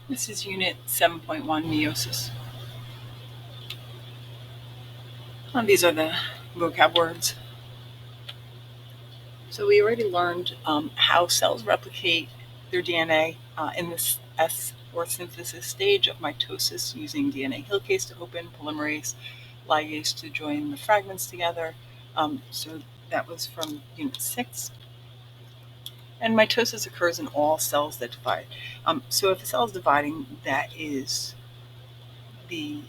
This is Unit 7.1, Meiosis. These are the vocab words. So we already learned how cells replicate their DNA in this S or synthesis stage of mitosis using DNA helicase to open, polymerase, ligase to join the fragments together. So that was from Unit 6. And mitosis occurs in all cells that divide. So if a cell is dividing, that is the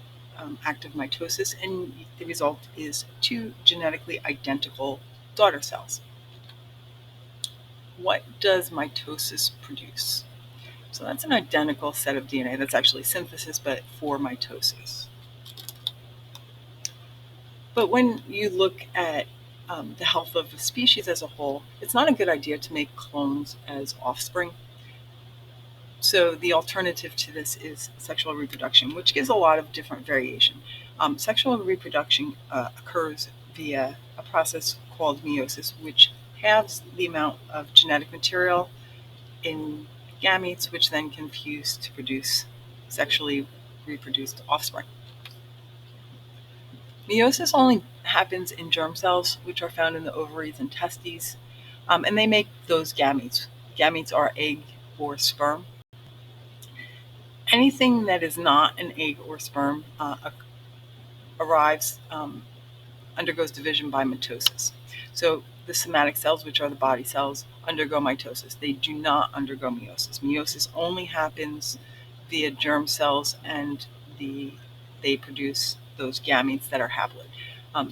act of mitosis, and the result is two genetically identical daughter cells. What does mitosis produce? So that's an identical set of DNA. That's actually synthesis, but for mitosis. But when you look at the health of a species as a whole, it's not a good idea to make clones as offspring. So the alternative to this is sexual reproduction, which gives a lot of different variation. Sexual reproduction occurs via a process called meiosis, which halves the amount of genetic material in gametes, which then can fuse to produce sexually reproduced offspring. Meiosis only happens in germ cells, which are found in the ovaries and testes, and they make those gametes. Gametes are egg or sperm. Anything that is not an egg or sperm arrives, undergoes division by mitosis. So the somatic cells, which are the body cells, undergo mitosis. They do not undergo meiosis. Meiosis only happens via germ cells, and they produce those gametes that are haploid.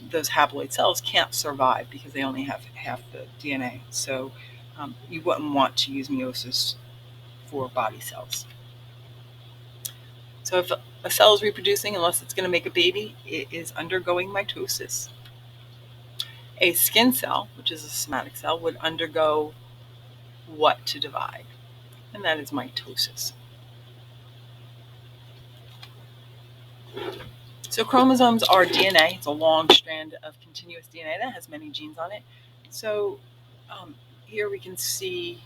Those haploid cells can't survive because they only have half the DNA. So you wouldn't want to use meiosis for body cells. So if a cell is reproducing, unless it's going to make a baby, it is undergoing mitosis. A skin cell, which is a somatic cell, would undergo what to divide? And that is mitosis. So chromosomes are DNA. It's a long strand of continuous DNA that has many genes on it. So here we can see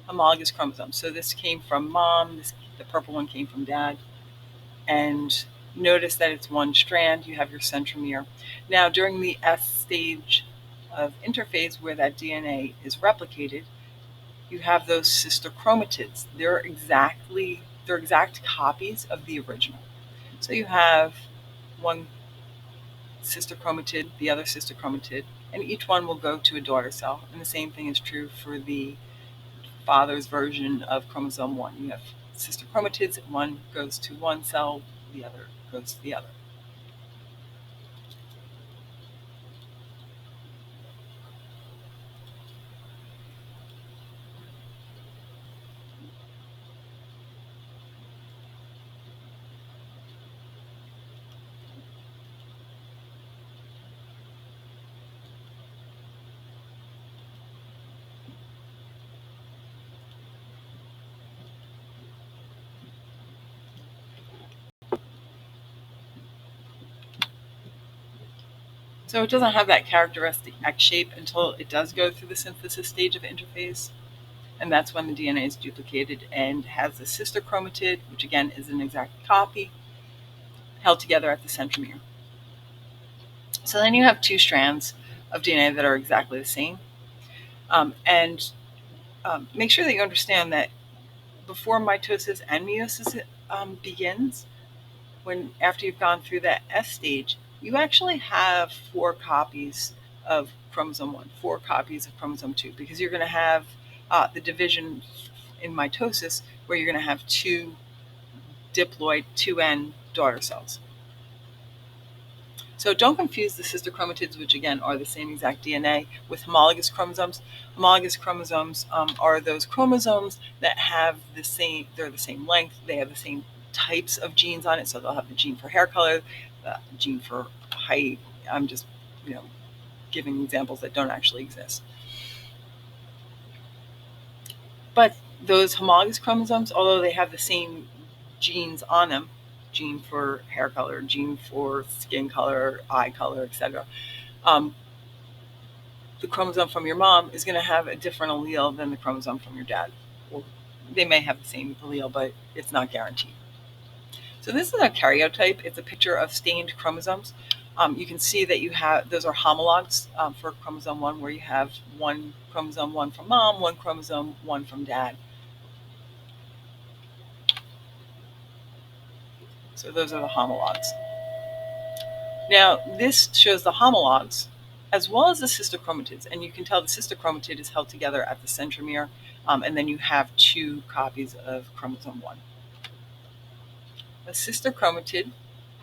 homologous chromosomes. So this came from mom, the purple one came from dad. And notice that it's one strand. You have your centromere. Now, during the S stage of interphase, where that DNA is replicated, you have those sister chromatids. They're exact copies of the original. So you have one sister chromatid, the other sister chromatid, and each one will go to a daughter cell. And the same thing is true for the father's version of chromosome 1. You have sister chromatids, one goes to one cell, the other goes to the other. So it doesn't have that characteristic X shape until it does go through the synthesis stage of interphase. And that's when the DNA is duplicated and has a sister chromatid, which again is an exact copy, held together at the centromere. So then you have two strands of DNA that are exactly the same. And make sure that you understand that before mitosis and meiosis begins, after you've gone through that S stage, you actually have four copies of chromosome 1, four copies of chromosome 2, because you're going to have the division in mitosis where you're going to have two diploid 2N daughter cells. So don't confuse the sister chromatids, which again are the same exact DNA, with homologous chromosomes. Homologous chromosomes are those chromosomes that have they're the same length, they have the same types of genes on it. So they'll have the gene for hair color, the gene for height. I'm just, giving examples that don't actually exist. But those homologous chromosomes, although they have the same genes on them, gene for hair color, gene for skin color, eye color, etc., the chromosome from your mom is going to have a different allele than the chromosome from your dad, or They may have the same allele, but it's not guaranteed. So this is a karyotype. It's a picture of stained chromosomes. You can see that you have, those are homologs for chromosome 1, where you have one chromosome 1 from mom, one chromosome 1 from dad. So those are the homologs. Now, this shows the homologs as well as the sister chromatids. And you can tell the sister chromatid is held together at the centromere. And then you have 2 copies of chromosome 1. The sister chromatid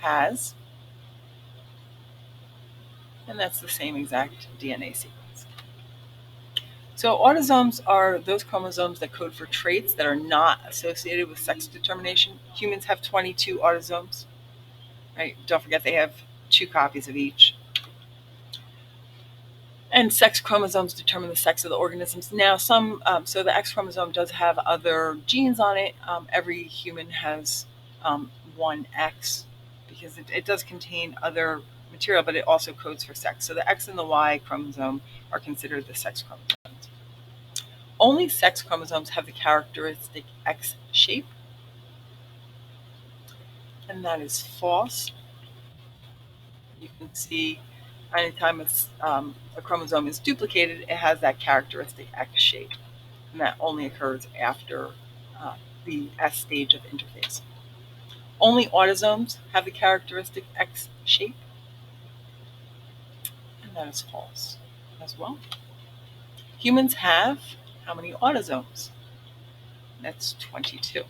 has, and that's the same exact DNA sequence. So autosomes are those chromosomes that code for traits that are not associated with sex determination. Humans have 22 autosomes, right? Don't forget they have 2 copies of each. And sex chromosomes determine the sex of the organisms. Now, so the X chromosome does have other genes on it. Every human has one X because it does contain other material, but it also codes for sex. So the X and the Y chromosome are considered the sex chromosomes. Only sex chromosomes have the characteristic X shape, and that is false. You can see anytime a chromosome is duplicated, it has that characteristic X shape, and that only occurs after the S stage of interphase. Only autosomes have the characteristic X shape, and that is false as well. Humans have how many autosomes? That's 22.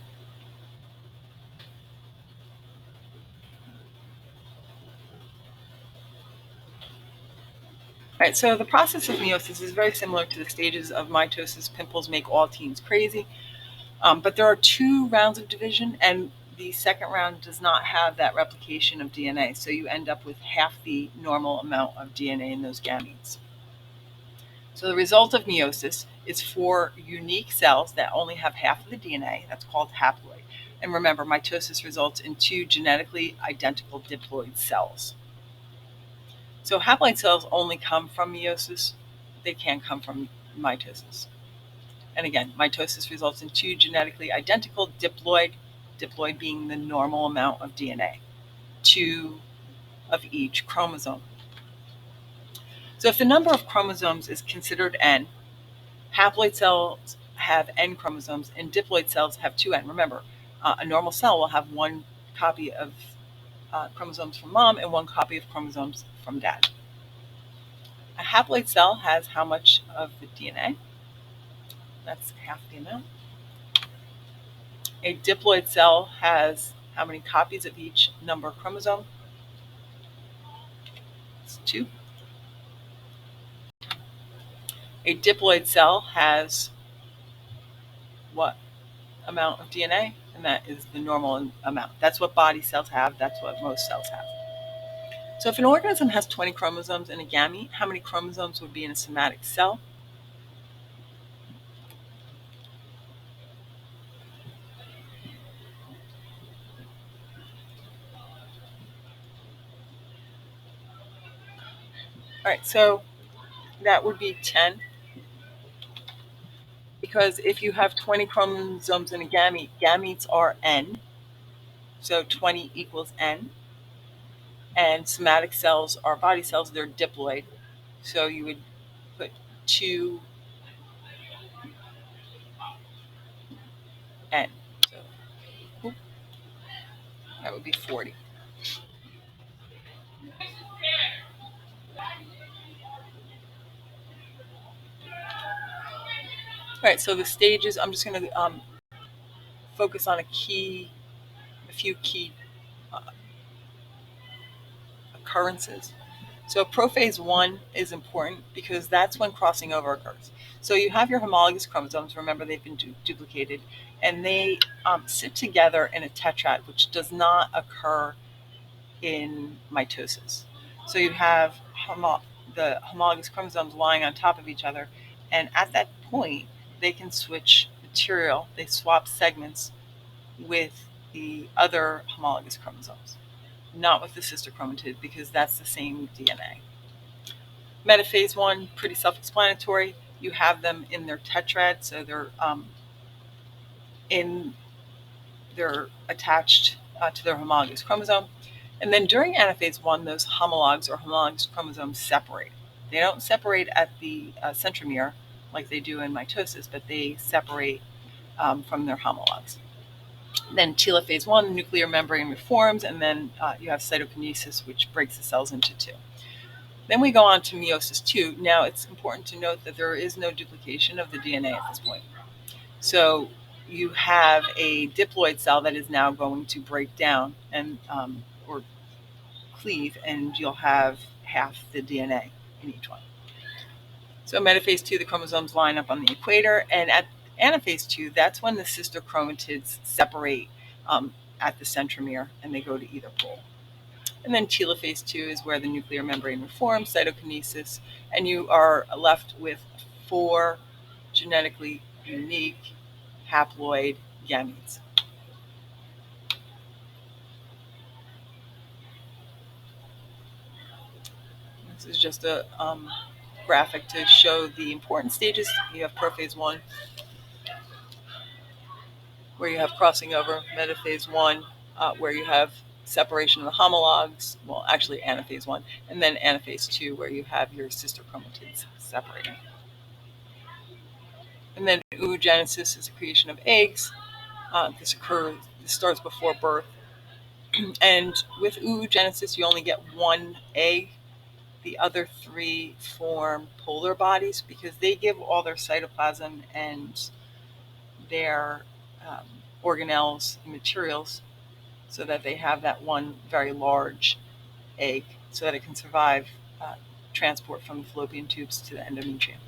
Right, so the process of meiosis is very similar to the stages of mitosis. Pimples make all teens crazy. But there are 2 rounds of division, and the second round does not have that replication of DNA. So you end up with half the normal amount of DNA in those gametes. So the result of meiosis is 4 unique cells that only have half of the DNA. That's called haploid. And remember, mitosis results in 2 genetically identical diploid cells. So haploid cells only come from meiosis. They can't come from mitosis. And again, mitosis results in 2 genetically identical diploid being the normal amount of DNA, 2 of each chromosome. So if the number of chromosomes is considered n, haploid cells have n chromosomes and diploid cells have 2n. Remember, a normal cell will have 1 copy of chromosomes from mom and 1 copy of chromosomes from dad. A haploid cell has how much of the DNA? That's half the amount. A diploid cell has how many copies of each number chromosome? It's 2. A diploid cell has what amount of DNA? And that is the normal amount. That's what body cells have. That's what most cells have. So if an organism has 20 chromosomes in a gamete, how many chromosomes would be in a somatic cell? All right, so that would be 10. Because if you have 20 chromosomes in a gamete, gametes are n. So 20 equals n. And somatic cells are body cells, they're diploid. So you would put 2n. So that would be 40. All right, so the stages, I'm just going to focus on a few key uh, occurrences. So prophase 1 is important because that's when crossing over occurs. So you have your homologous chromosomes, remember they've been duplicated, and they sit together in a tetrad, which does not occur in mitosis. So you have the homologous chromosomes lying on top of each other, and at that point, they can switch material, they swap segments with the other homologous chromosomes, not with the sister chromatid because that's the same DNA. Metaphase 1, pretty self-explanatory. You have them in their tetrad, so they're they're attached to their homologous chromosome. And then during anaphase 1, those homologs or homologous chromosomes separate. They don't separate at the centromere like they do in mitosis, but they separate from their homologs. Then telophase 1, the nuclear membrane reforms, and then you have cytokinesis, which breaks the cells into two. Then we go on to meiosis 2. Now, it's important to note that there is no duplication of the DNA at this point. So you have a diploid cell that is now going to break down and or cleave, and you'll have half the DNA in each one. So metaphase 2, the chromosomes line up on the equator, and at anaphase 2, that's when the sister chromatids separate at the centromere and they go to either pole. And then telophase 2 is where the nuclear membrane reforms, cytokinesis, and you are left with 4 genetically unique haploid gametes. This is just a graphic to show the important stages. You have prophase 1, where you have crossing over, metaphase 1, where you have separation of the homologs, well, actually anaphase 1, and then anaphase 2, where you have your sister chromatids separating. And then oogenesis is the creation of eggs. This starts before birth. And with oogenesis, you only get one egg. The other 3 form polar bodies because they give all their cytoplasm and their organelles and materials so that they have that one very large egg so that it can survive transport from the fallopian tubes to the endometrium.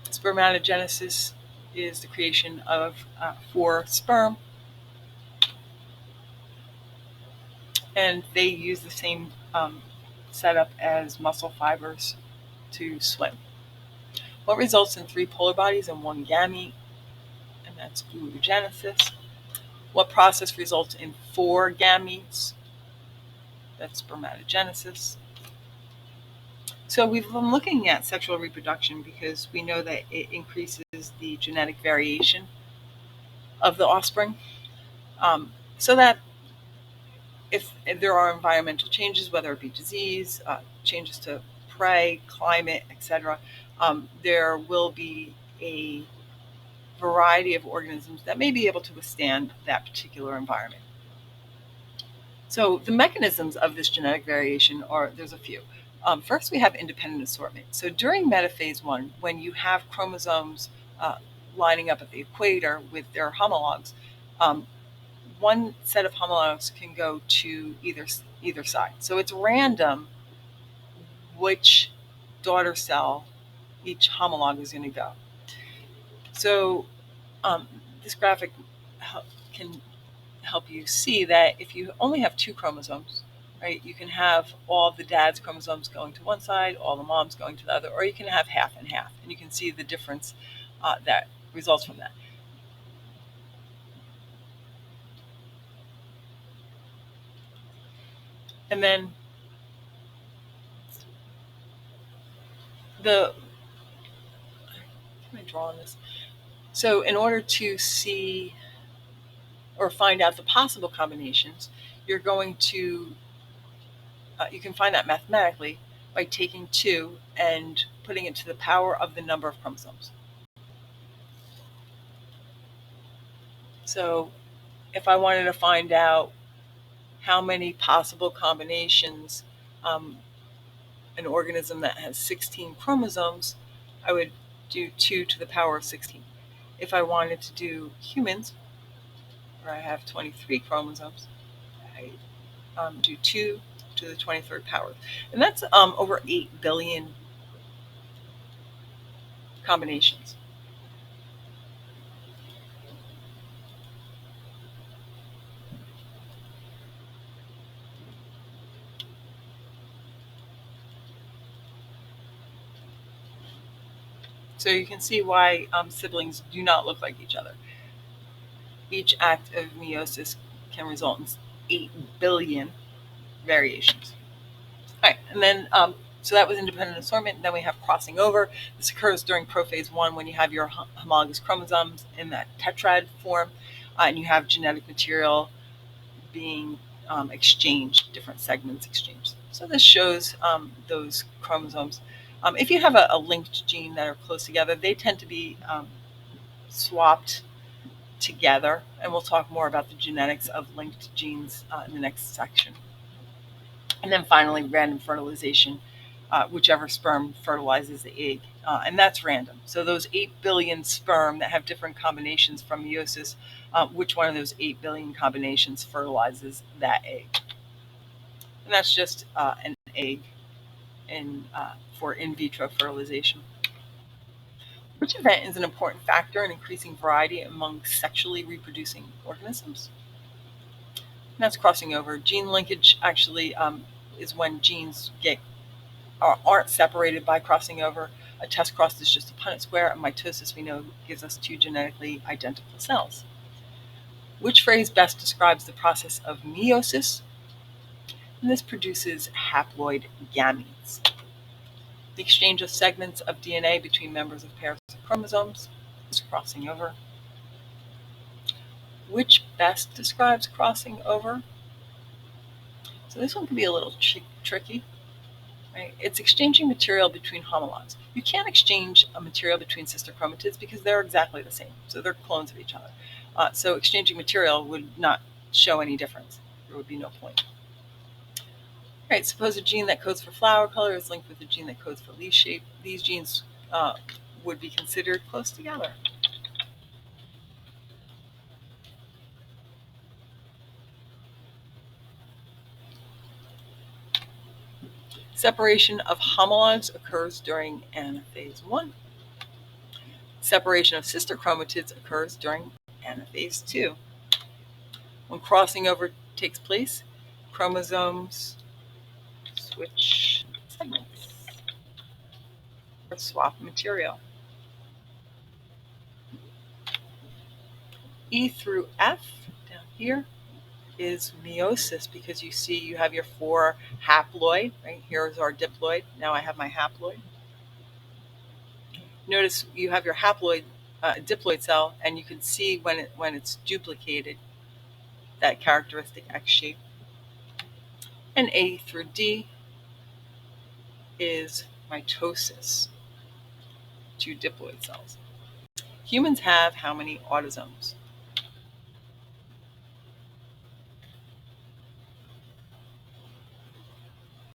Spermatogenesis is the creation of 4 sperm, and they use the same setup as muscle fibers to swim. What results in 3 polar bodies and 1 gamete, and that's oogenesis. What process results in 4 gametes? That's spermatogenesis. So we've been looking at sexual reproduction because we know that it increases the genetic variation of the offspring. So that if there are environmental changes, whether it be disease, changes to prey, climate, etc., there will be a variety of organisms that may be able to withstand that particular environment. So the mechanisms of this genetic variation there's a few. First, we have independent assortment. So during metaphase 1, when you have chromosomes lining up at the equator with their homologs, one set of homologs can go to either side. So it's random which daughter cell each homolog is going to go. So this graphic can help you see that if you only have 2 chromosomes, right, you can have all the dad's chromosomes going to one side, all the mom's going to the other, or you can have half and half, and you can see the difference that results from that. And then can I draw on this? So in order to see or find out the possible combinations, you're going to, you can find that mathematically by taking 2 and putting it to the power of the number of chromosomes. So if I wanted to find out how many possible combinations an organism that has 16 chromosomes, I would do 2 to the power of 16. If I wanted to do humans, where I have 23 chromosomes, I do 2 to the 23rd power. And that's over 8 billion combinations. So you can see why siblings do not look like each other. Each act of meiosis can result in 8 billion variations. All right, and then So that was independent assortment. Then we have crossing over. This occurs during prophase 1 when you have your homologous chromosomes in that tetrad form, and you have genetic material being exchanged, different segments exchanged. So this shows those chromosomes. If you have a linked gene that are close together, they tend to be swapped together, and we'll talk more about the genetics of linked genes in the next section. And then finally, random fertilization, whichever sperm fertilizes the egg, and that's random. So those 8 billion sperm that have different combinations from meiosis, which one of those 8 billion combinations fertilizes that egg? And that's just an egg for in vitro fertilization. Which event is an important factor in increasing variety among sexually reproducing organisms? And that's crossing over. Gene linkage actually is when genes aren't separated by crossing over. A test cross is just a Punnett square, and mitosis, we know, gives us two genetically identical cells. Which phrase best describes the process of meiosis? And this produces haploid gametes, the exchange of segments of DNA between members of pairs of chromosomes is crossing over. Which best describes crossing over? So this one can be a little tricky. Right? It's exchanging material between homologs. You can't exchange a material between sister chromatids because they're exactly the same. So they're clones of each other. So exchanging material would not show any difference. There would be no point. Right, suppose a gene that codes for flower color is linked with a gene that codes for leaf shape. These genes would be considered close together. Separation of homologs occurs during anaphase 1. Separation of sister chromatids occurs during anaphase 2. When crossing over takes place, chromosomes switch segments or swap material. E through F down here is meiosis because you see you have your 4 haploid. Right here is our diploid. Now I have my haploid. Notice you have your haploid diploid cell, and you can see when it's duplicated that characteristic X shape. And A through D is mitosis, 2 diploid cells. Humans have how many autosomes?